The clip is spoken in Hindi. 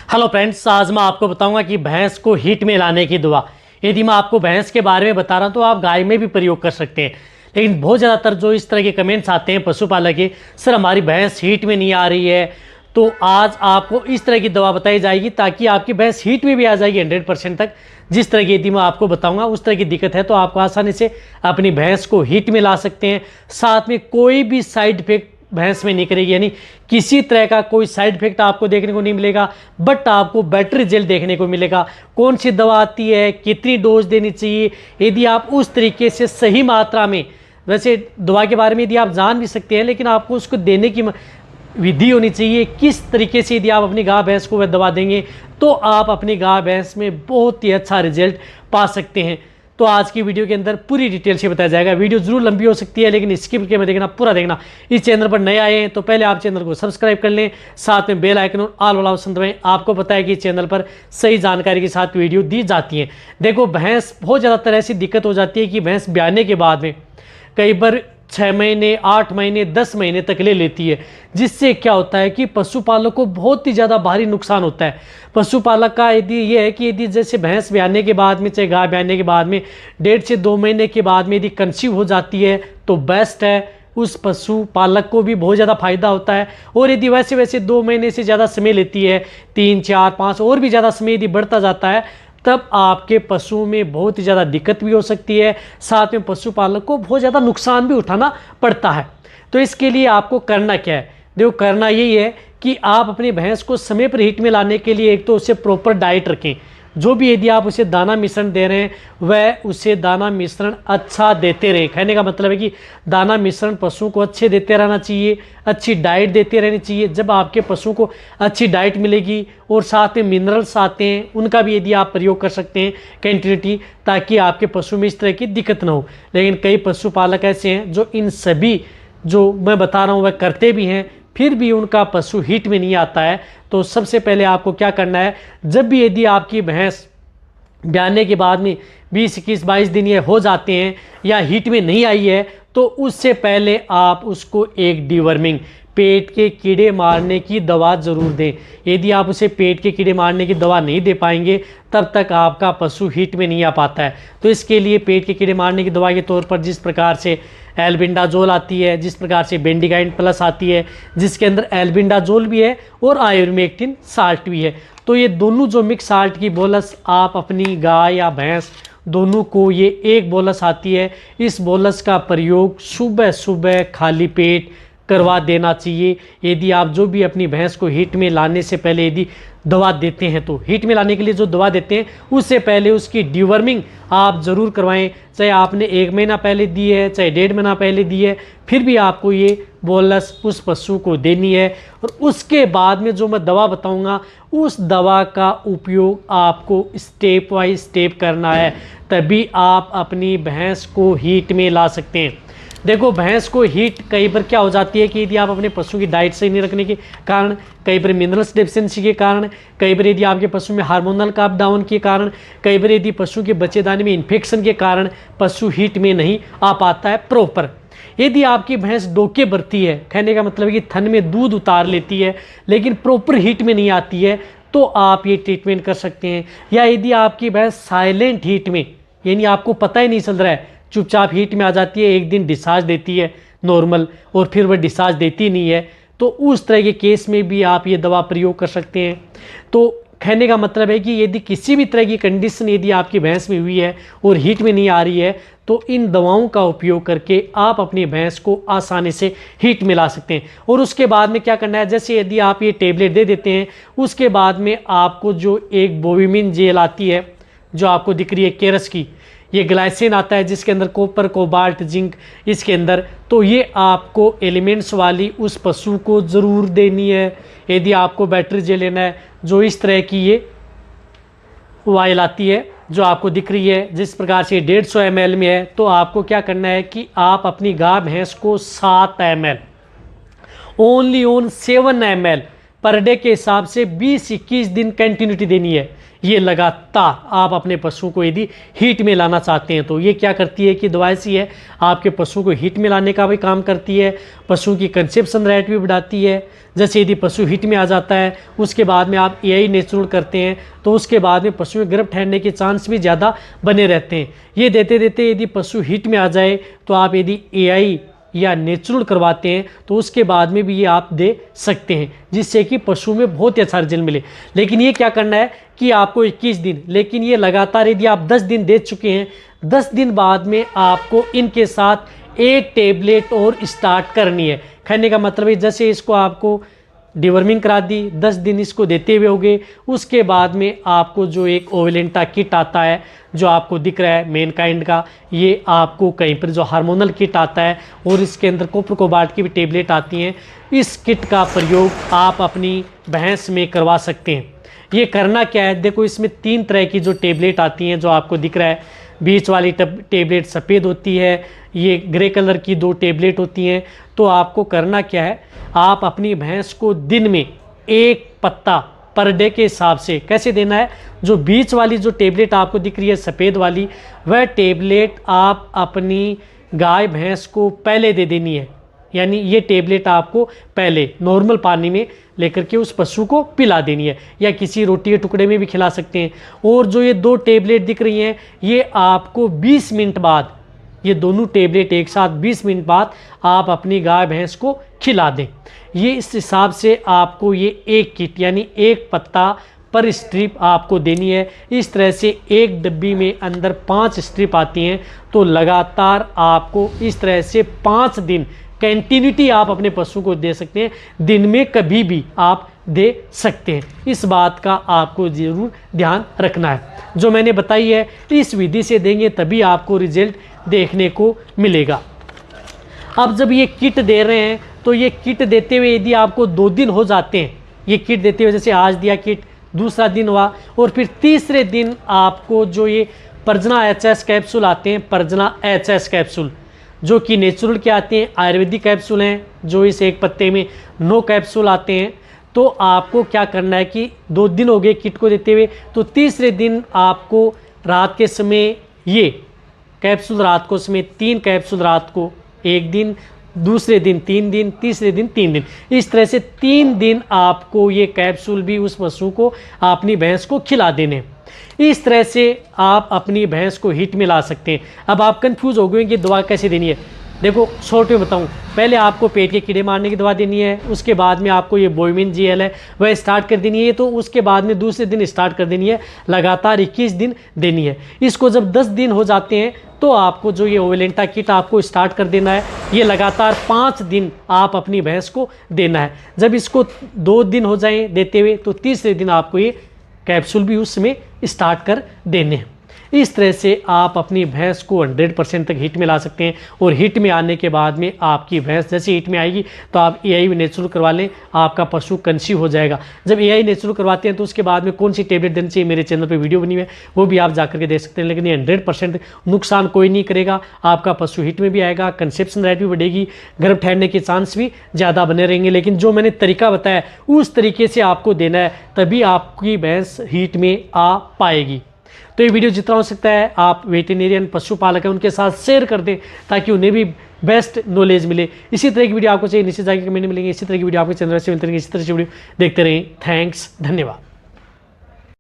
हेलो फ्रेंड्स, आज मैं आपको बताऊंगा कि भैंस को हीट में लाने की दवा। यदि मैं आपको भैंस के बारे में बता रहा हूं तो आप गाय में भी प्रयोग कर सकते हैं। लेकिन बहुत ज़्यादातर जो इस तरह के कमेंट्स आते हैं पशुपालक के, सर हमारी भैंस हीट में नहीं आ रही है, तो आज आपको इस तरह की दवा बताई जाएगी ताकि आपकी भैंस हीट में भी आ जाएगी 100% तक। जिस तरह की यदि मैं आपको बताऊंगा उस तरह की दिक्कत है तो आप आसानी से अपनी भैंस को हीट में ला सकते हैं। साथ में कोई भी साइड इफेक्ट भैंस में नहीं करेगी, यानी किसी तरह का कोई साइड इफेक्ट आपको देखने को नहीं मिलेगा, बट आपको बेटर रिजल्ट देखने को मिलेगा। कौन सी दवा आती है, कितनी डोज देनी चाहिए, यदि आप उस तरीके से सही मात्रा में, वैसे दवा के बारे में यदि आप जान भी सकते हैं लेकिन आपको उसको देने की विधि होनी चाहिए, किस तरीके से यदि आप अपनी गाय भैंस को वह दवा देंगे तो आप अपनी गाय भैंस में बहुत ही अच्छा रिजल्ट पा सकते हैं। तो आज की वीडियो के अंदर पूरी डिटेल से बताया जाएगा। वीडियो जरूर लंबी हो सकती है लेकिन स्किप के में देखना, पूरा देखना। इस चैनल पर नए आए हैं तो पहले आप चैनल को सब्सक्राइब कर लें, साथ में बेल आइकन और ऑल वाला ऑप्शन दबाएं। आपको पता है कि इस चैनल पर सही जानकारी के साथ वीडियो दी जाती है। देखो, भैंस बहुत ज़्यादातर ऐसी दिक्कत हो जाती है कि भैंस ब्याने के बाद में कई बार 6 महीने, 8 महीने, 10 महीने तक ले लेती है, जिससे क्या होता है कि पशुपालक को बहुत ही ज़्यादा भारी नुकसान होता है। पशुपालक का यदि ये है कि यदि जैसे भैंस ब्याने के बाद में, चाहे गाय ब्याने के बाद में 1.5 से 2 महीने के बाद में यदि कंसीव हो जाती है तो बेस्ट है, उस पशुपालक को भी बहुत ज़्यादा फायदा होता है। और यदि वैसे 2 महीने से ज़्यादा समय लेती है, 3, 4, 5 और भी ज़्यादा समय यदि बढ़ता जाता है, तब आपके पशुओं में बहुत ही ज़्यादा दिक्कत भी हो सकती है। साथ में पशुपालक को बहुत ज़्यादा नुकसान भी उठाना पड़ता है। तो इसके लिए आपको करना क्या है? देखो, करना यही है कि आप अपनी भैंस को समय पर हीट में लाने के लिए एक तो उसे प्रॉपर डाइट रखें। जो भी यदि आप उसे दाना मिश्रण दे रहे हैं वह उसे दाना मिश्रण अच्छा देते रहें। कहने का मतलब है कि दाना मिश्रण पशुओं को अच्छे देते रहना चाहिए, अच्छी डाइट देते रहनी चाहिए। जब आपके पशुओं को अच्छी डाइट मिलेगी और साथ में मिनरल्स आते हैं उनका भी यदि आप प्रयोग कर सकते हैं क्वांटिटी, ताकि आपके पशु में इस तरह की दिक्कत ना हो। लेकिन कई पशुपालक ऐसे हैं जो इन सभी जो मैं बता रहा हूँ वह करते भी हैं, फिर भी उनका पशु हीट में नहीं आता है। तो सबसे पहले आपको क्या करना है, जब भी यदि आपकी भैंस ब्याने के बाद में 20, 21, 22 दिन ये हो जाते हैं या हीट में नहीं आई है, तो उससे पहले आप उसको एक डिवर्मिंग, पेट के कीड़े मारने की दवा ज़रूर दें। यदि आप उसे पेट के कीड़े मारने की दवा नहीं दे पाएंगे तब तक आपका पशु हीट में नहीं आ पाता है। तो इसके लिए पेट के कीड़े मारने की दवा के तौर पर जिस प्रकार से एल्बिंडाजोल आती है, जिस प्रकार से बेंडिगाइन प्लस आती है जिसके अंदर एल्बिंडाजोल भी है और आयुर्मेक्टिन साल्ट भी है, तो ये दोनों जो मिक्स साल्ट की बोलस आप अपनी गाय या भैंस दोनों को, ये एक बोलस आती है, इस बोलस का प्रयोग सुबह सुबह खाली पेट करवा देना चाहिए। यदि आप जो भी अपनी भैंस को हीट में लाने से पहले यदि दवा देते हैं तो हीट में लाने के लिए जो दवा देते हैं उससे पहले उसकी डिवर्मिंग आप ज़रूर करवाएं। चाहे आपने 1 महीना पहले दी है, चाहे 1.5 महीना पहले दी है, फिर भी आपको ये बोलस उस पशु को देनी है। और उसके बाद में जो मैं दवा बताऊंगा उस दवा का उपयोग आपको स्टेप बाय स्टेप करना है, तभी आप अपनी भैंस को हीट में ला सकते हैं। देखो, भैंस को हीट कई बार क्या हो जाती है कि यदि आप अपने पशु की डाइट सही नहीं रखने के कारण, कई बार मिनरल्स डेफिशिएंसी के कारण, कई बार यदि आपके पशु में हार्मोनल का अप डाउन के कारण, कई बार यदि पशु के बच्चेदानी में इन्फेक्शन के कारण पशु हीट में नहीं आ पाता है प्रॉपर। यदि आपकी भैंस डोके भरती है, कहने का मतलब है कि थन में दूध उतार लेती है लेकिन प्रॉपर हीट में नहीं आती है, तो आप ये ट्रीटमेंट कर सकते हैं। या यदि आपकी भैंस साइलेंट हीट में, यानी आपको पता ही नहीं चल रहा है, चुपचाप हीट में आ जाती है, एक दिन डिस्चार्ज देती है नॉर्मल और फिर वह डिस्चार्ज देती नहीं है, तो उस तरह के केस में भी आप ये दवा प्रयोग कर सकते हैं। तो कहने का मतलब है कि यदि किसी भी तरह की कंडीशन यदि आपकी भैंस में हुई है और हीट में नहीं आ रही है तो इन दवाओं का उपयोग करके आप अपनी भैंस को आसानी से हीट में ला सकते हैं। और उसके बाद में क्या करना है, जैसे यदि आप ये टेबलेट दे देते हैं उसके बाद में आपको जो एक बोविमिन जेल आती है जो आपको दिख रही है केरस की, ये ग्लाइसिन आता है जिसके अंदर कॉपर, कोबाल्ट, जिंक इसके अंदर, तो ये आपको एलिमेंट्स वाली उस पशु को ज़रूर देनी है। यदि आपको बैटरी जे लेना है, जो इस तरह की ये वायल आती है जो आपको दिख रही है, जिस प्रकार से 150 ml में है, तो आपको क्या करना है कि आप अपनी गाय भैंस को 7 ml, only 7 ml per day के हिसाब से 20-21 दिन कंटिन्यूटी देनी है। ये लगातार आप अपने पशु को यदि हीट में लाना चाहते हैं तो ये क्या करती है कि दवा ऐसी है, आपके पशु को हीट में लाने का भी काम करती है, पशु की कंसेप्शन रेट भी बढ़ाती है। जैसे यदि पशु हीट में आ जाता है, उसके बाद में आप एआई नेचुरल करते हैं तो उसके बाद में पशु में गर्भ ठहरने के चांस भी ज़्यादा बने रहते हैं। ये देते देते यदि पशु हीट में आ जाए तो आप यदि एआई या नेचुरल करवाते हैं तो उसके बाद में भी ये आप दे सकते हैं, जिससे कि पशु में बहुत ही अच्छा रिजल्ट मिले। लेकिन ये क्या करना है कि आपको 21 दिन, लेकिन ये लगातार यदि आप 10 दिन दे चुके हैं, 10 दिन बाद में आपको इनके साथ एक टेबलेट और स्टार्ट करनी है। खाने का मतलब है जैसे इसको आपको डिवर्मिंग करा दी, 10 दिन इसको देते हुए होंगे, उसके बाद में आपको जो एक ओवेलेंटा किट आता है जो आपको दिख रहा है मैनकाइंड का, ये आपको कहीं पर जो हार्मोनल किट आता है और इसके अंदर कॉपर कोबाल्ट की भी टेबलेट आती हैं, इस किट का प्रयोग आप अपनी भैंस में करवा सकते हैं। ये करना क्या है, देखो इसमें 3 तरह की जो टेबलेट आती हैं जो आपको दिख रहा है, बीच वाली टेबलेट सफ़ेद होती है, ये ग्रे कलर की 2 टेबलेट होती हैं। तो आपको करना क्या है, आप अपनी भैंस को दिन में 1 पत्ता पर डे के हिसाब से कैसे देना है, जो बीच वाली जो टेबलेट आपको दिख रही है सफ़ेद वाली, वह टेबलेट आप अपनी गाय भैंस को पहले दे देनी है। यानी ये टेबलेट आपको पहले नॉर्मल पानी में लेकर के उस पशु को पिला देनी है, या किसी रोटी के टुकड़े में भी खिला सकते हैं। और जो ये 2 टेबलेट दिख रही हैं, ये आपको 20 मिनट बाद, ये दोनों टेबलेट एक साथ 20 मिनट बाद आप अपनी गाय भैंस को खिला दें। ये इस हिसाब से आपको ये एक किट यानी 1 पत्ता पर स्ट्रिप आपको देनी है। इस तरह से एक डब्बी में अंदर 5 स्ट्रिप आती हैं, तो लगातार आपको इस तरह से 5 दिन कंटिन्यूटी आप अपने पशु को दे सकते हैं, दिन में कभी भी आप दे सकते हैं। इस बात का आपको ज़रूर ध्यान रखना है। जो मैंने बताई है इस विधि से देंगे तभी आपको रिजल्ट देखने को मिलेगा। अब जब ये किट दे रहे हैं तो ये किट देते हुए यदि आपको 2 दिन हो जाते हैं, ये किट देते हुए जैसे आज दिया किट, दूसरा दिन हुआ और फिर तीसरे दिन आपको जो ये प्रजना एचएस कैप्सूल आते हैं, प्रजना एचएस कैप्सूल जो कि नेचुरल के आते हैं, आयुर्वेदिक कैप्सूल हैं, जो इस 1 पत्ते में 9 कैप्सूल आते हैं। तो आपको क्या करना है कि 2 दिन हो गए किट को देते हुए, तो तीसरे दिन आपको रात के समय ये कैप्सूल, रात को समय 3 कैप्सूल, रात को 1 दिन, दूसरे दिन 3 दिन, तीसरे दिन 3 दिन, इस तरह से 3 दिन आपको ये कैप्सूल भी उस पशु को अपनी भैंस को खिला देने। इस तरह से आप अपनी भैंस को हीट में ला सकते हैं। अब आप कंफ्यूज हो गए कि दवा कैसे देनी है। देखो शॉर्ट में बताऊं, पहले आपको पेट के कीड़े मारने की दवा देनी है, उसके बाद में आपको ये बोविन जीएल है वह स्टार्ट कर देनी है, तो उसके बाद में दूसरे दिन स्टार्ट कर देनी है, लगातार 21 दिन देनी है। इसको जब 10 दिन हो जाते हैं तो आपको जो ये ओवेलेंटा किट आपको स्टार्ट कर देना है, ये लगातार 5 दिन आप अपनी भैंस को देना है। जब इसको 2 दिन हो जाएं देते हुए तो तीसरे दिन आपको ये कैप्सूल भी उसमें स्टार्ट कर देने हैं। इस तरह से आप अपनी भैंस को 100% तक हीट में ला सकते हैं। और हीट में आने के बाद में आपकी भैंस जैसे हीट में आएगी तो आप एआई नेचुरल करवा लें, आपका पशु कंसीव हो जाएगा। जब एआई नेचुरल करवाते हैं तो उसके बाद में कौन सी टेबलेट देनी चाहिए, मेरे चैनल पर वीडियो बनी हुई है, वो भी आप जाकर के देख सकते हैं। लेकिन ये 100% नुकसान कोई नहीं करेगा, आपका पशु हीट में भी आएगा, कंसेप्शन रेट भी बढ़ेगी, गर्भ ठहरने के चांस भी ज़्यादा बने रहेंगे। लेकिन जो मैंने तरीका बताया उस तरीके से आपको देना है, तभी आपकी भैंस हीट में आ पाएगी। तो ये वीडियो जितना हो सकता है आप वेटेरियन पशुपालक हैं उनके साथ शेयर कर दें, ताकि उन्हें भी बेस्ट नॉलेज मिले। इसी तरह की वीडियो आपको चाहिए नीचे जाकर कमेंट मिलेंगे, इसी तरह की वीडियो आपको चैनल से मिलते रहेंगे, इसी तरह से वीडियो देखते रहें। थैंक्स, धन्यवाद।